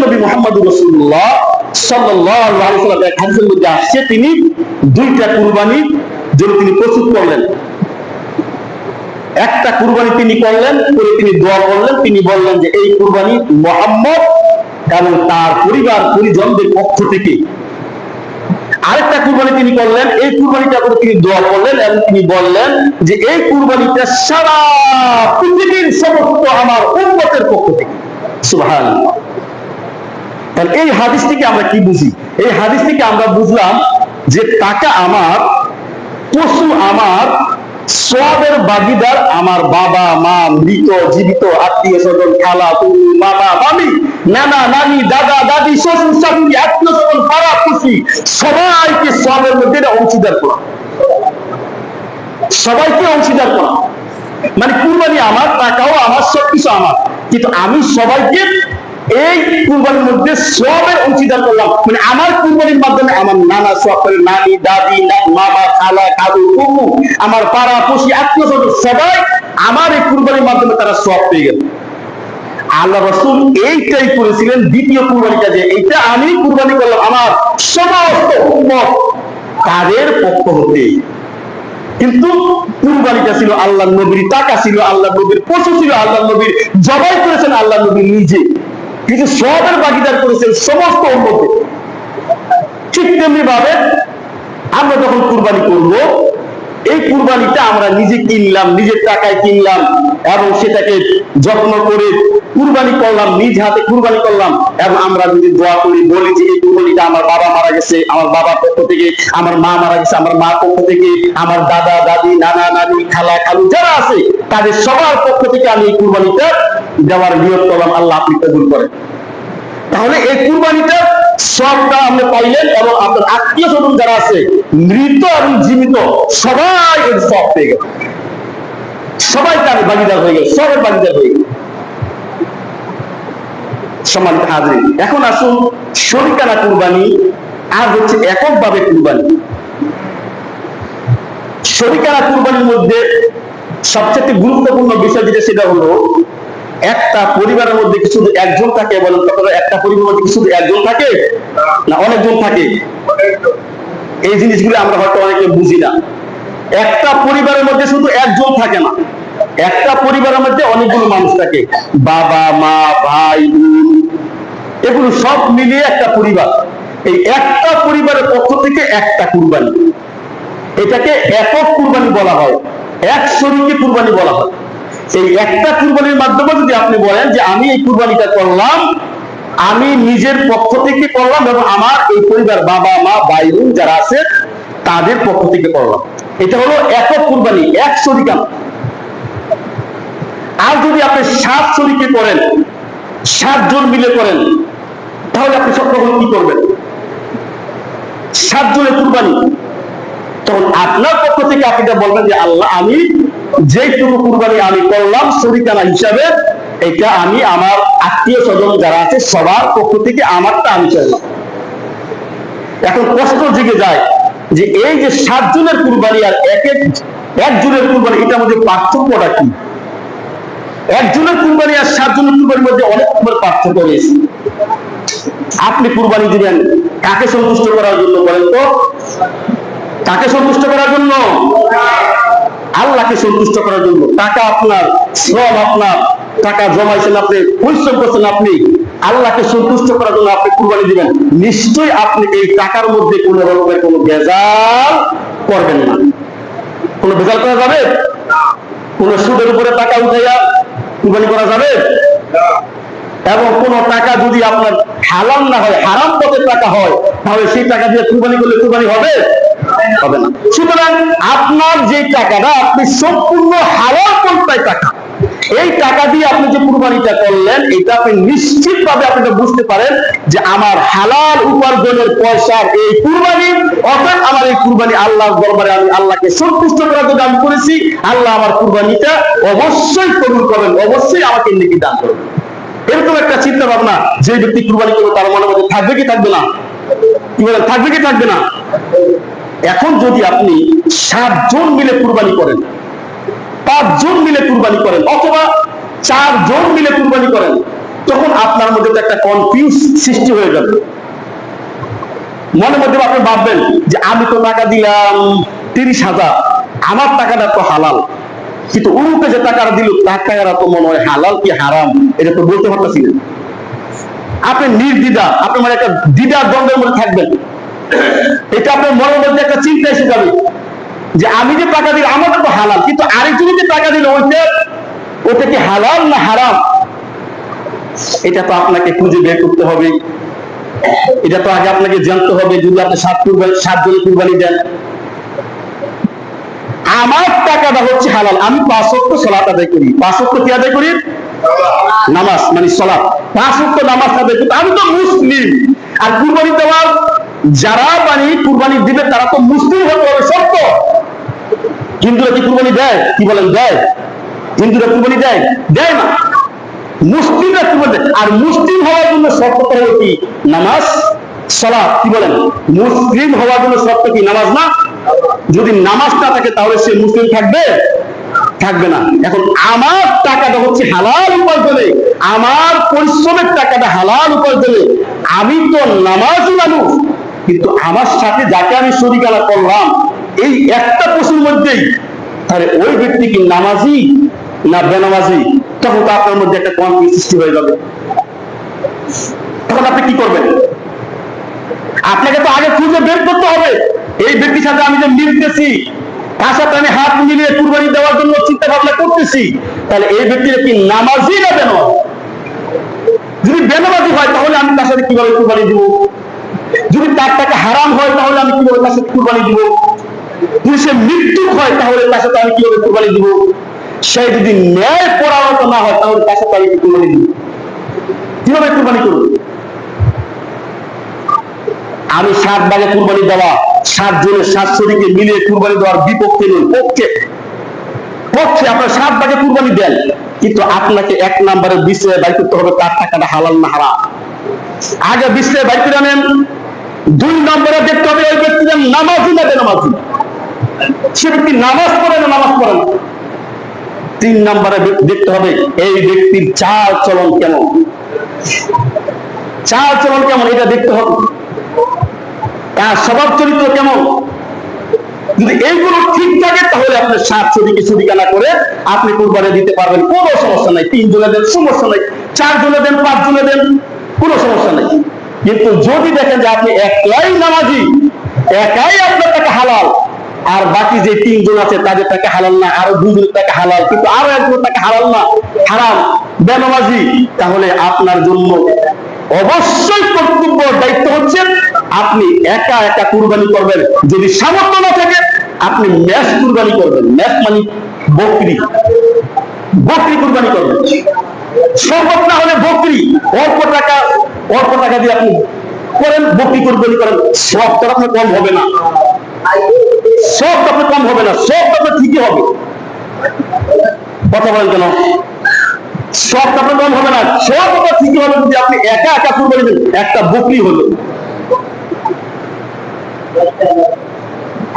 নবী মুহাম্মদুর রাসূলুল্লাহ সাল্লাল্লাহু আলাইহি ওয়াসাল্লাম এক হাদিসের মধ্যে আসছে, তিনি দুইটা কুরবানির জন্য তিনি প্রস্তুত করলেন। একটা কুরবানি তিনি করলেন, করে তিনি দোয়া করলেন, তিনি বললেন যে এই কুরবানি মুহাম্মদ এবং তার পরিবার পরিজনদের পক্ষ থেকে। আরেকটা কুরবানি তিনি করলেন, এই কুরবানিটা করে তিনি দোয়া করলেন এবং তিনি বললেন যে এই কুরবানিটা সারা পৃথিবীর সমস্ত আমার উম্মতের পক্ষ থেকে। সুবহানাল্লাহ। তাহলে এই হাদিস থেকে আমরা কি বুঝি? এই হাদিস থেকে আমরা বুঝলাম যে টাকা আমার, পশু আমার, সওয়াবের ভাগীদার আমার বাবা মা, মৃত জীবিত আত্মীয় স্বজন, খালা ফুফু, মামা মামি, নানা নানি, দাদা দাদি, শ্বশুর শাশুড়ি, আত্মীয় স্বজন, পাড়া খুশি, সবাইকে সওয়াবের মধ্যে অংশীদার করা, সবাইকে অংশীদার করা। মানে কুরবানি আমার, টাকাও আমার, সবকিছু আমার, কিন্তু আমি সবাইকে এই কুরবানির মধ্যে সওয়াবের অংশীদার করলাম। মানে আমার কুরবানির মাধ্যমে আমার নানা সওয়াব করে, নানি দাদি মামা খালা খালু ফুফু, আমার পাড়া পড়শি আত্মীয় স্বজন সবাই আমার এই কুরবানির মাধ্যমে তারা সওয়াব পেয়ে গেল। আল্লাহ রাসূল এইটাই করেছিলেন দ্বিতীয় কুরবানিটা, যে এইটা আমি কুরবানি করলাম আমার সমস্ত উম্মত তাদের পক্ষ হতে। কিন্তু কুরবানিটা ছিল আল্লাহ নবীর, টাকা ছিল আল্লাহ নবীর, পশু ছিল আল্লাহ নবীর, জবাই করেছেন আল্লাহ নবী নিজে, কিন্তু সওয়াবের ভাগীদার করেছেন সমস্ত উম্মতকে। ঠিক তেমনি ভাবে আমরা যখন কুরবানি করব, এই কুরবানিটা আমরা নিজে কিনলাম, নিজের টাকায় কিনলাম এবং সেটাকে যত্ন করে কুরবানি করলাম, নিজ হাতে কুরবানি করলাম। এবং আমরা যদি দোয়া করি, বলি যে এই কুরবানিটা আমার বাবা মারা গেছে, আমার বাবার পক্ষ থেকে, আমার মা মারা গেছে, আমার মার পক্ষ থেকে, আমার দাদা দাদি, নানা নানি, খালা খালু যারা আছে তাদের সবার পক্ষ থেকে আমি এই কুরবানিটা দেওয়ার নিয়ত করলাম, আল্লাহ আপনি কবুল করেন। তাহলে এই কুরবানিটা সবটা আপনি পাইলেন এবং আপনার আত্মীয় স্বজন যারা আছে মৃত এবং জীবিত সবাই এর সব পেয়ে গেল, সবাই তার ভাগীদার হয়ে গেল, সবের ভাগীদার হয়ে গেল। সম্মানিত হাজরিন, এখন আসুন শরিকানা কুরবানি আর হচ্ছে এককভাবে কুরবানি। শরিকানা কুরবানির মধ্যে সবচেয়ে গুরুত্বপূর্ণ বিষয় যেটা, সেটা হলো একটা পরিবারের মধ্যে কি শুধু একজন থাকে? বলেন তো, একটা পরিবারের মধ্যে কি শুধু একজন থাকে না অনেকজন থাকে? এই জিনিসগুলো আমরা হয়তো অনেকে বুঝি না। একটা পরিবারের মধ্যে শুধু একজন থাকে না, একটা পরিবারের মধ্যে অনেকগুলো মানুষ থাকে, বাবা মা ভাই বোন, এগুলো সব মিলিয়ে একটা পরিবার। এই একটা পরিবারের পক্ষ থেকে একটা কুরবানি, এটাকে একক কুরবানি বলা হয়, এক শরীকে কুরবানি বলা হয়। এই একটা কুরবানির মাধ্যমে যদি আপনি বলেন যে আমি এই কুরবানিটা করলাম, আমি নিজের পক্ষ থেকে করলাম এবং আমার এই পরিবার বাবা মা ভাই বোন যারা আছে তাদের পক্ষ থেকে করলাম, এটা হলো একক কুরবানি, এক শরিকা। আর যদি আপনি 7 শরিকে করেন, 7 জন মিলে করেন, তাহলে আপনি সব তখন কি করবেন? 7 জনের কুরবানি। তখন আপনার পক্ষ থেকে আপনি বলবেন যে আল্লাহ, আমি যেটুকু কুরবানি আমি করলাম শরিকানা হিসাবে, এটা আমি আমার আত্মীয় স্বজন যারা আছে সবার পক্ষ থেকে আমারটা আমি করলাম। এখন কষ্ট জেগে যায় যে এই যে 7 জনের কুরবানি আর একজনের কুরবানি, এটার মধ্যে পার্থক্যটা কি? একজনের কুরবানি আর 7 জনের কুরবানির মধ্যে অনেক পার্থক্য রয়েছে। আপনি কুরবানি দিবেন কাকে সন্তুষ্ট করার জন্য? বলেন তো, কাকে সন্তুষ্ট করার জন্য? আল্লাহকে সন্তুষ্ট করার জন্য। টাকা আপনার, শ্রম আপনার, টাকা জমাইছেন আপনি, পরিশ্রম করছেন আপনি, আল্লাহকে সন্তুষ্ট করার জন্য আপনি কুরবানি দিবেন। নিশ্চয়ই আপনি এই টাকার মধ্যে কোন রকমের কোন ভেজাল করবেন না। কোন ভেজাল করা যাবে? কোন সুদের উপরে টাকা উঠাইয়া কুরবানি করা যাবে? এবং কোন টাকা যদি আপনার হালাল না হয়, হারাম পথে টাকা হয়, তাহলে সেই টাকা দিয়ে কুরবানি করলে কুরবানি হবে? হবে না। সুতরাং আপনার যে টাকাটা, আপনি সম্পূর্ণ হালাল পন্থায় টাকা, এই টাকা দিয়ে আপনি যে কুরবানিটা করলেন, এটা আপনি নিশ্চিত ভাবে আপনি বুঝতে পারেন যে আমার হালাল উপার্জনের পয়সার এই কুরবানি, অর্থাৎ আমার এই কুরবানি আল্লাহর দরবারে আমি আল্লাহকে সন্তুষ্ট করার জন্য আমি করেছি। আল্লাহ আমার কুরবানিটা অবশ্যই কবুল করবেন, অবশ্যই আমাকে নেকি দান করবেন। এরকম একটা চিন্তা ভাবনা যে ব্যক্তি কুরবানি করবে তার মনের মধ্যে থাকবে কি থাকবে না? কি বলেন, থাকবে কি থাকবে না? এখন যদি আপনি 7 জন মিলে কুরবানি করেন, 5 জন মিলে কুরবানি করেন, অথবা 4 জন মিলে কুরবানি করেন, তখন আপনার মধ্যে তো একটা কনফিউজ সৃষ্টি হয়ে যাবে। মনের মধ্যে আপনি ভাববেন যে আমি তো টাকা দিলাম 30,000, আমার টাকাটা তো হালাল, কিন্তু উল্টে যে টাকাটা দিল তার টাকাটা তো মনে হয় হালাল কি হারাম এটা তো বলতে পারতেছি না। আপনি নির্দ্বিধা, আপনি মানে একটা দ্বিধার দ্বন্দ্বের মধ্যে থাকবেন। এটা আপনার মনের মধ্যে একটা চিন্তা এসে যাবে যে আমি যে টাকা দিলাম আমাকে তো হালাল, কিন্তু আরেকজন যে টাকা দিল ওটা কি হালাল না হারাম, এটা তো আপনাকে খুঁজে বের করতে হবে। এটা তো আগে আপনাকে জানতে হবে। যদি আপনি 7 জনের কুরবানি দেন, আমার টাকাটা হচ্ছে হালাল, আমি 5 ওয়াক্ত সালাত আদায় করি। 5 ওয়াক্ত কি আদায় করি? নামাজ, মানে সালাত। 5 ওয়াক্ত নামাজ আদায় করি, আমি তো মুসলিম। আর কুরবানি দেওয়ার যারা মানে কুরবানি দিবে তারা তো মুসলিম হতে হবে, সত্য। হিন্দুরা কি কুরবানি দেয়? কি বলেন, দেয়? হিন্দুরা কুরবানি দেয়? দেয় না। মুসলিমরা কুরবানি দেয়। আর মুসলিম হওয়ার জন্য শর্তটা হলো কি? নামাজ, সালাত। কি বলেন? মুসলিম হওয়ার জন্য শর্ত কি? নামাজ না? যদি নামাজ না থাকে তাহলে সে মুসলিম থাকবে? থাকবে না। এখন আমার টাকাটা হচ্ছে হালাল উপার্জনে, আমার পরিশ্রমের টাকাটা হালাল উপার্জনে, আমি তো নামাজই মানুষ, কিন্তু আমার সাথে যাকে আমি শরীকানা করলাম এই একটা পশুর মধ্যেই, তাহলে ওই ব্যক্তি কি নামাজি না বেনামাজি? তখন তো আপনার মধ্যে একটা কনফিউজ সৃষ্টি হয়ে যাবে। তখন আপনি কি করবেন? আপনাকে তো আগে খুঁজে বের করতে হবে এই ব্যক্তির সাথে আমি যে মিলতেছি, তার সাথে আমি হাত মিলিয়ে কুরবানি দেওয়ার জন্য চিন্তা ভাবনা করতেছি, তাহলে এই ব্যক্তিরা কি নামাজি না বেনামাজি? যদি বেনামাজি হয় তাহলে আমি তার সাথে কিভাবে কুরবানি দিব? যদি তার টাকা হারাম হয় তাহলে আমি কিভাবে তার সাথে কুরবানি দিব? যদি সে মৃত্যু হয় তাহলে তার সাথে আমি কিভাবে কুরবানি দিব? সে যদি ন্যায় পরায়ণ না হয় তাহলে তার সাথে আমি কুরবানি দিব? কিভাবে কুরবানি করব? আমি 7 ভাগে কুরবানি দেওয়া, 7 জনের 7 শরীকে মিলিয়ে কুরবানি দেওয়ার বিপক্ষে নই, পক্ষে। পক্ষে আপনার 7 ভাগে কুরবানি দেন, কিন্তু আপনাকে 1 নম্বরে বিশ্লেষণ বাইর করতে হবে তার টাকাটা হালাল না হারাম। আগে বিশ্লেষণ বাইর করে নেন। 2 নম্বরে দেখতে হবে ওই ব্যক্তির নামাজি না বেনামাজি, সে ব্যক্তি নামাজ পড়ে না নামাজ পড়ে না। 3 নম্বরে দেখতে হবে এই ব্যক্তির চাল চলন কেমন, চাল চলন কেমন এটা দেখতে হবে, তার স্বভাব চরিত্র কেমন। যদি এইগুলো ঠিক থাকে তাহলে আপনি 7 শরীকে শরীকানা করে আপনি কুরবানি দিতে পারবেন, কোনো সমস্যা নাই। 3 জনে দেন, সমস্যা নাই। 4 জনে দেন, 5 জনে দেন, কোনো সমস্যা নাই। কিন্তু যদি দেখেন যে আপনি একলাই নামাজি, একাই আপনার টাকা হালাল, আর বাকি যে 3 জন আছে তাদের টাকা হালাল না, আরো 2 জনের টাকা হালাল, কিন্তু আরো 1 জনের টাকা হালাল না, হারাম, বেনামাজি, তাহলে আপনার জন্য অবশ্যই কর্তব্য দায়িত্ব হচ্ছে আপনি একা একা কুরবানি করবেন। যদি সামর্থ্য না থাকে আপনি ম্যাচ কুরবানি করবেন। ম্যাচ মানে বকরি, বকরি কুরবানি করবেন। সম্ভব না হলে বকরি, অল্প টাকা দিয়ে আপনি করেন, বকরি কুরবানি করেন। সবটা আপনার কম হবে না, সব আপনার কম হবে না, সব আপনার ঠিকই হবে। কথা বলেন কেন? সব আপনার কম হবে না, সব আপনার ঠিকই হবে যদি আপনি একা একা কুরবানি দেন। একটা বকরি হলো।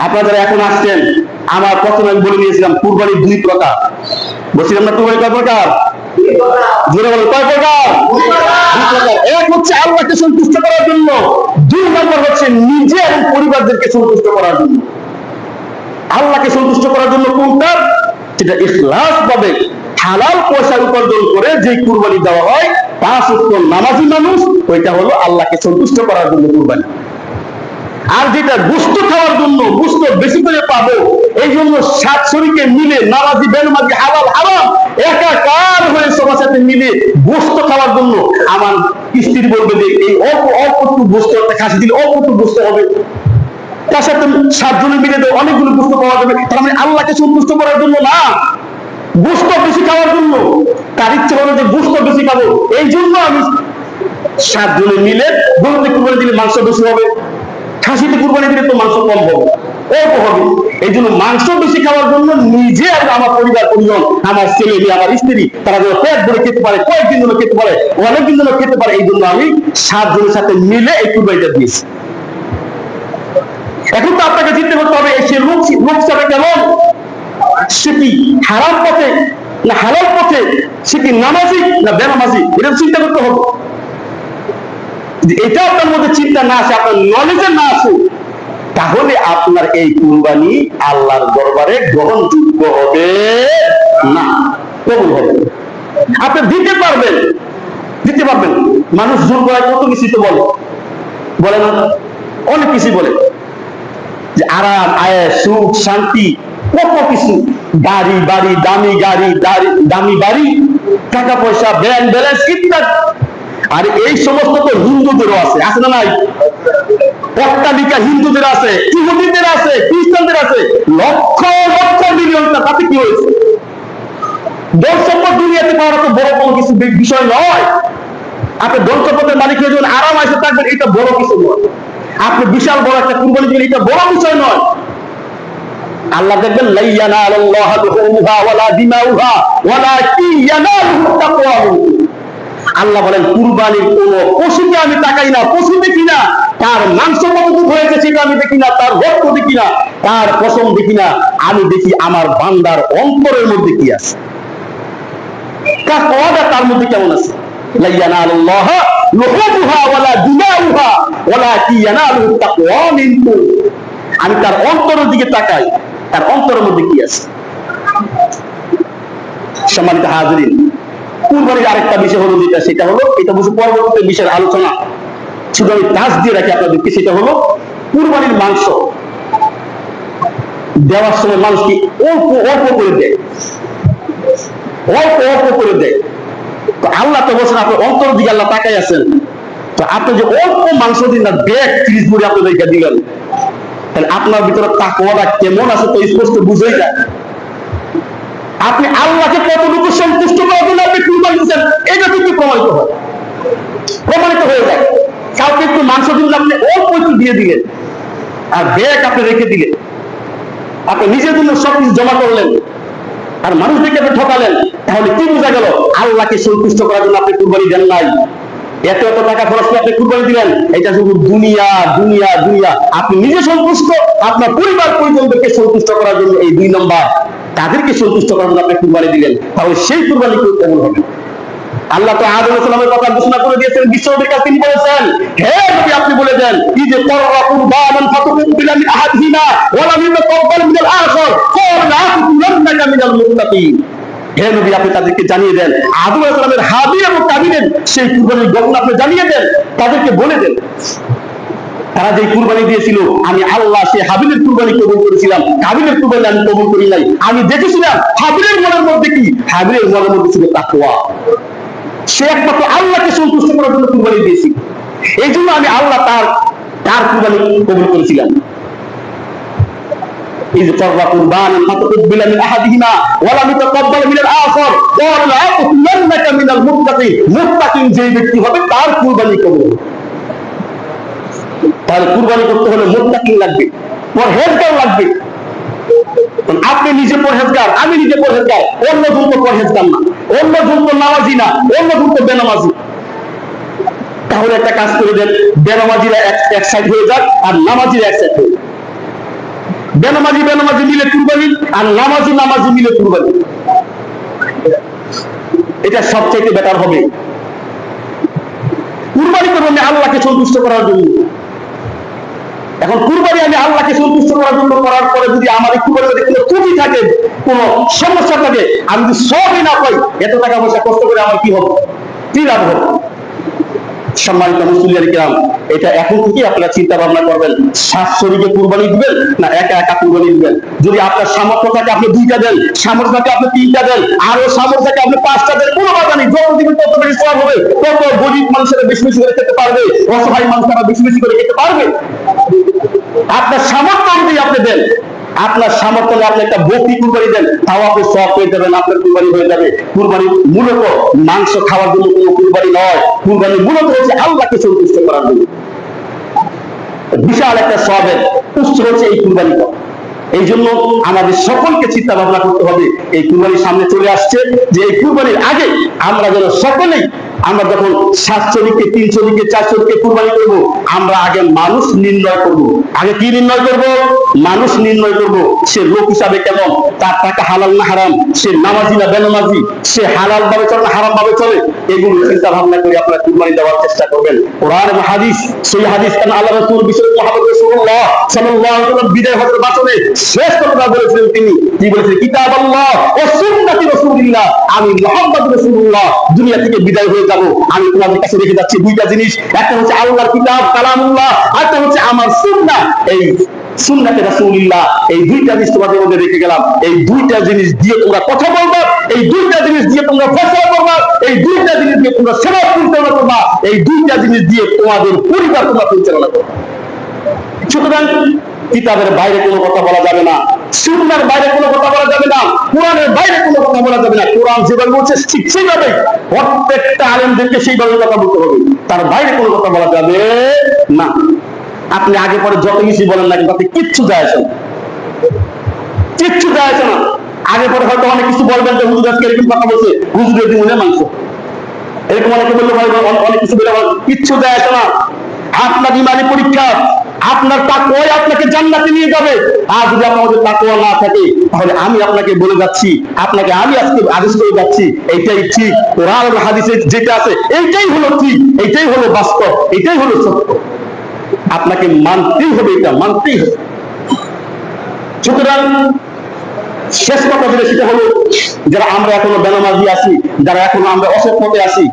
আপনারা এখন আসছেন, আমার প্রথমে আমি বলে দিয়েছিলাম কুরবানি 2 প্রকার। বলছিলাম না কুরবানি কয় প্রকার? জোরে বলেন, কয় প্রকার? 2 প্রকার। এক হচ্ছে আল্লাহকে সন্তুষ্ট করার জন্য, 2 নম্বর হচ্ছে নিজে এবং পরিবারদেরকে সন্তুষ্ট করার জন্য। আল্লাহকে সন্তুষ্ট করার জন্য কোনটা? যেটা ইখলাস ভাবে হালাল পয়সা উপার্জন করে যে কুরবানি দেওয়া হয়, 5 ওয়াক্ত নামাজি মানুষ, ওইটা হলো আল্লাহকে সন্তুষ্ট করার জন্য কুরবানি। আর যেটা গোশত খাওয়ার জন্য, গোশত বেশি করে পাবো এই জন্য 7 শরীকে মিলে নামাজি বেনামাজি হালাল হারাম একাকার হয়ে সবার সাথে মিলে গোশত খাওয়ার জন্য, আমার স্ত্রী বলবে যে এই অল্প একটু গোশত, একটা খাসি দিলে অল্প একটু গোশত হবে, তার সাথে 7 জনে মিলে অনেকগুলো গোশত পাওয়া যাবে। তার মানে আল্লাহকে সন্তুষ্ট করার জন্য না, গোশত বেশি খাওয়ার জন্য। তার ইচ্ছে হলো যে গোশত বেশি খাবো, এই জন্য আমি 7 জনে মিলে গরুতে কুরবানি দিলে মাংস বেশি হবে, খাসিতে কুরবানি দিলে তো মাংস কম হবে, অল্প হবে। এই জন্য মাংস বেশি খাওয়ার জন্য নিজে আর আমার পরিজন, আমার ছেলে মেয়ে, আমার স্ত্রী, তারা যেন পেট ভরে খেতে পারে, কয়েকদিন যেন খেতে পারে, অনেকদিন যেন খেতে পারে, এই জন্য আমি 7 জনের সাথে মিলে এই কুরবানিটা দিয়েছি। এখন তো আপনাকে চিন্তা করতে হবে সে লোক হিসাবে কেমন, সে কি হারাম পথে না হালাল পথে, সে কি নামাজি না বেনামাজি, এটা চিন্তা করতে হবে। এটা আপনার মধ্যে চিন্তা না আসে, আপনার নলেজে না আসে, তাহলে আপনার এই কুরবানি আল্লাহর দরবারে গ্রহণযোগ্য হবে না, কবুল হবে না। আপনি দিতে পারবেন, দিতে পারবেন। মানুষ জোর করায় কত কিছু তো বলে না, অনেক কিছু বলে যে আরাম, আয়েশ, সুখ, শান্তি, কত কিছু, গাড়ি বাড়ি, দামি গাড়ি, দামি বাড়ি, টাকা পয়সা, ব্যাংক ব্যালেন্স ইত্যাদি। আর এই সমস্ত তো হিন্দুদেরও আছে, আছে না নাই? অট্টালিকা হিন্দুদের আছে, ইহুদিদের আছে, খ্রিস্টানদের আছে, লক্ষ লক্ষ মিলিয়নটা, তাতে কি হয়েছে? ধন সম্পদ দুনিয়াতে পাওয়াটা তো বড় কোনো কিছু বিষয় নয়। আপনি ধন সম্পদের মালিক হয়ে যখন আরাম আসে থাকবেন, এটা বড় কিছু নয়। আপনি বিশাল বড় একটা কুরবানি দিলেন, এটা বড় বিষয় নয়। আল্লাহ দেখবেন লা ইয়ানালুল্লাহু লুহুমুহা ওয়ালা দিমাউহা ওয়ালাকিন ইয়ানালুহু তাকওয়া মিনকুম। আল্লাহ বলেন কুরবানির কোন পশুকে আমি তাকাই না, পশু দেখি না, তার মাংস কতটুকু হয়েছে সেটা আমি দেখি না, তার রক্ত দেখি না, তার পশম দেখি না, আমি দেখি আমার বান্দার অন্তরের মধ্যে কি আছে, তাকওয়াটা তার মধ্যে কেমন আছে। লা ইয়ানালুল্লাহু লুহুমুহা ওয়ালা দিমাউহা ওয়ালাকিন ইয়ানালুহু তাকওয়া মিনকুম। আমি তার অন্তরের দিকে তাকাই, তার অন্তরের মধ্যে কি আছে। সম্মানিত হাজিরিন, কুরবানির আরেকটা বিষয় হলো যেটা, সেটা হলো, এটা বলছে পরবর্তী বিষয়ের আলোচনা, শুধু আমি টাচ দিয়ে রাখি আপনাদেরকে, সেটা হলো কুরবানির মাংস দেওয়ার সময় মানুষ কি অল্প অল্প করে দেয়, অল্প অল্প করে দেয়। তো আল্লাহ তো বলছেন আপনার অন্তর দিকে আল্লাহ তাকাই আছেন, তো আপনি যে অল্প মাংস দিন না, ব্যাগ 30 ভরি আপনাদেরকে দিলেন, তাহলে আপনার ভিতরে তাকওয়াটা কেমন আছে তো স্পষ্ট বুঝেই যায়। আপনি আল্লাহকে কতটুকু সন্তুষ্ট করার জন্য আপনি কুরবানি দিচ্ছেন, এটা কিন্তু প্রমাণিত হয়, প্রমাণিত হয়ে যায়। কাউকে একটু মাংস দিলে আপনি অল্প একটু দিয়ে দিলেন, আর ব্যাগ আপনি রেখে দিলেন, আপনি নিজের জন্য সবকিছু জমা করলেন, আর মানুষদেরকে আপনি ঠকালেন, তাহলে কি বোঝা গেল? আল্লাহকে সন্তুষ্ট করার জন্য আপনি কুরবানি দেন নাই। এত এত টাকা খরচ করে আপনি কুরবানি দিলেন, এটা শুধু দুনিয়া দুনিয়া দুনিয়া। আপনি নিজে সন্তুষ্ট, আপনার পরিবার পরিজনদেরকে সন্তুষ্ট করার জন্য, এই 2 নম্বর, তাদেরকে সন্তুষ্ট করার জন্য আপনি কুরবানি দিলেন, তাহলে সেই কুরবানি কেউ কেমন হবে? আল্লাহ তো আদম আলাইহিস সালামের কথা ঘোষণা করে দিয়েছেন, বিশ্বনবীর কাছে তিনি বলেছেন, হে নবী আপনি বলে দেন, ইযে কররা কুরবানান ফাতুকুবিলা মিন আহাদিহিমা ওয়া লাম ইতাকাব্বাল মিনাল আখর ক্বালা লা তুকুলান্নাকা মিনাল মুত্তাকিন। হে নবী আপনি তাদেরকে জানিয়ে দেন, আদম আলাইহিস সালামের হাবিল এবং কাবিলের সেই কুরবানির ঘটনা আপনি জানিয়ে দেন, তাদেরকে বলে দেন, তারা যে কুরবানি দিয়েছিল, আমি আল্লাহ সেই হাবিলের কুরবানি কবুল করেছিলাম, কাবিলের কুরবানি আমি কবুল করি নাই। আমি দেখেছিলাম হাবিলের মনের মধ্যে কি, হাবিলের মনের মধ্যে ছিল তাকওয়া। সে একমাত্র আল্লাহকে সন্তুষ্ট করার জন্য কুরবানি দিয়েছিল, এই জন্য আমি আল্লাহ তার কুরবানি কবুল করেছিলাম। إذ قرب قربانا فتقبل من أحدهما ولم يتقبل من الآخر قال لأقتلنك من المتقين। মুত্তাকিন যে ব্যক্তি হবে তার কুরবানি কবুল। তাহলে কুরবানি করতে হলে মুত্তাকিন লাগবে, পরহেজগার লাগবে। আপনি নিজে পরহেজগার, আমি নিজে পরহেজগার, অন্য জন তো পরহেজগার না, অন্য জন তো নামাজি না, অন্য জন তো বেনামাজি। তাহলে একটা কাজ করে দেন, বেনামাজিরা এক সাইড হয়ে যাক, আর নামাজিরা এক সাইড হয়ে যাক। বেনামাজি বেনামাজি মিলে কুরবানি, আর নামাজি নামাজি মিলে কুরবানি, এটা সবচেয়ে বেটার হবে। কুরবানি করবো আমি আল্লাহকে সন্তুষ্ট করার জন্য। এখন কুরবানি আমি আল্লাহকে সন্তুষ্ট করার জন্য করার পরে যদি আমার কুরবানিতে কোনো ত্রুটি থাকে, কোনো সমস্যা থাকে, আমি যদি সবই না পাই, এত টাকা পয়সা কষ্ট করে আমার কি হবে, কি লাভ হবে? সম্মানিত মুসলিয়ান কিরাম, এটা এখন থেকে আপনারা চিন্তা ভাবনা করবেন, 7 শরীকে কুরবানি দিবেন না একা একা কুরবানি দিবেন। যদি আপনার সামর্থ্য থাকে আপনি 2টা দেন, সামর্থ্য থাকে আপনি 3টা দেন, আরো সামর্থ্য থাকে আপনি 5টা দেন, কোনো বাধা নেই। যত দিবেন তত বেশি সওয়াব হবে, তত গরিব মানুষেরা বেশি বেশি করে খেতে পারবে, অসহায় মানুষেরা বেশি বেশি করে খেতে পারবে। আপনার সামর্থ্য অনুযায়ী আপনি দেন, আপনার সামর্থ্য হলে আপনি একটা বকরি কুরবানি দেন, তাও আপনি সওয়াব পেয়ে যাবেন, আপনার কুরবানি হয়ে যাবে। কুরবানি মূলত মাংস খাওয়ার জন্য কোনো কুরবানি নয়, কুরবানি মূলত হচ্ছে আল্লাহকে সন্তুষ্ট করার জন্য। বিশাল একটা সওয়াবের উৎস হচ্ছে এই কুরবানিটা। এই জন্য আমাদের সকলকে চিন্তা ভাবনা করতে হবে, এই কুরবানির সামনে চলে আসছে, যে এই কুরবানির আগে আমরা যেন সকলেই আমরা যখন 700 300 400 কুরবানি করব, আমরা আগে মানুষ নির্ণয় করব। আগে কি নির্ণয় করব? মানুষ নির্ণয় করব। সে লোক হিসাবে কেমন, তার টাকা হালাল না হারাম, সে নামাজি না বেনামাজি, সে হালাল ভাবে চলে না হারাম ভাবে চলে, এগুলো চিন্তা ভাবনা করে আপনারা কুরবানি দেওয়ার চেষ্টা করবেন। কোরআন এবং হাদিস, সেই হাদিস কারণ আল্লাহ রাসূল বিশেষ মুহাম্মদ রাসূলুল্লাহ সাল্লাল্লাহু আলাইহি ওয়াসাল্লাম বিদায় হজের বাচনে শ্রেষ্ঠ কথা বলেছিলেন। তিনি কি বলেছিলেন? কিতাবাল্লাহ ওয়া সুন্নতি রাসূলিল্লাহ, আমি মুহাম্মদ রাসূলুল্লাহ দুনিয়া থেকে বিদায় হয়ে যাব, আমি তোমাদের কাছে রেখে যাচ্ছি দুইটা জিনিস। একটা হচ্ছে আল্লাহর কিতাব কালামুল্লাহ, আরেকটা হচ্ছে আমার সুন্নাহ, এই সুন্নাতে রাসূলুল্লাহ। এই দুইটা জিনিস তোমাদের মধ্যে রেখে গেলাম। এই দুইটা জিনিস দিয়ে তোমরা কথা বলবা, এই দুইটা জিনিস দিয়ে তোমরা ফয়সালা করবা, এই দুইটা জিনিস দিয়ে তোমরা সমাজ পরিচালনা করবা, এই দুইটা জিনিস দিয়ে তোমাদের পরিবার তোমরা পরিচালনা করবা। সুতরাং কিতাবের বাইরে কোনো কথা বলা যাবে না, সুন্নাহর বাইরে কোনো কথা বলা যাবে না, কোরআনের বাইরে কোনো কথা বলা যাবে না। কোরআন যেভাবে বলছে ঠিক সেইভাবে প্রত্যেকটা আলেমদেরকে সেইভাবে কথা বলতে হবে, তার বাইরে কোনো কথা বলা যাবে না। আপনি আগে পরে যত কিছু বলেন না, কিন্তু আপনি কিচ্ছু যায় আসে না, কিচ্ছু যায় আসে না। আগে পরে হয়তো অনেক কিছু বলবেন যে হুজুর আজকে এরকম কথা বলছে, হুজুরের জীবনে মাংস, এরকম অনেকে বললে অনেক কিছু বলে, কিচ্ছু যায় আসে না। আপনার ইমানি পরীক্ষা, আপনার তাকওয়াই আপনাকে জান্নাতে নিয়ে যাবে। আর যদি আপনাদের তাকওয়া না থাকে, তাহলে আমি আপনাকে বলে যাচ্ছি, আপনাকে আমি আজকে আদেশ করে যাচ্ছি, এইটাই ঠিক। কোরআন এবং হাদিসে যেটা আছে এইটাই হলো ঠিক, এইটাই হলো বাস্তব, এইটাই হলো সত্য। আপনাকে মানতেই হবে, এটা মানতেই হবে। সুতরাং শেষ কথা যেটা, সেটা হলো যারা আমরা এখনো বেনামাজি আছি, যারা এখনো আমরা অসৎ পথে আছি,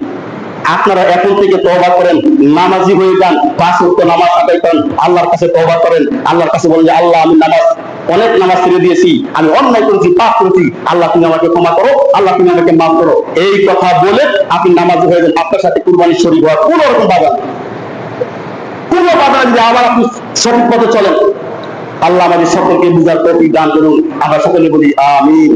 আপনারা এখন থেকে তওবা করেন, নামাজি হয়ে যান, 5 ওয়াক্ত নামাজ আদায় করেন, আল্লাহর কাছে তওবা করেন, আল্লাহর কাছে বলেন যে আল্লাহ আমি অনেক নামাজ ছেড়ে দিয়েছি, আমি অন্যায় করেছি, পাপ করেছি, আল্লাহ তুমি আমাকে ক্ষমা করো, আল্লাহ তুমি আমাকে মাফ করো। এই কথা বলে আপনি নামাজি হয়ে যান। আপনার সাথে কুরবানির শরীক হওয়ার কোন রকম বাধা নেই, কোন বাধা নেই। আবার আপনি সঠিক পথে চলেন। আল্লাহ আমাদের সকলকে বুঝার তৌফিক দান করুন। আমরা সকলে বলি আমিন।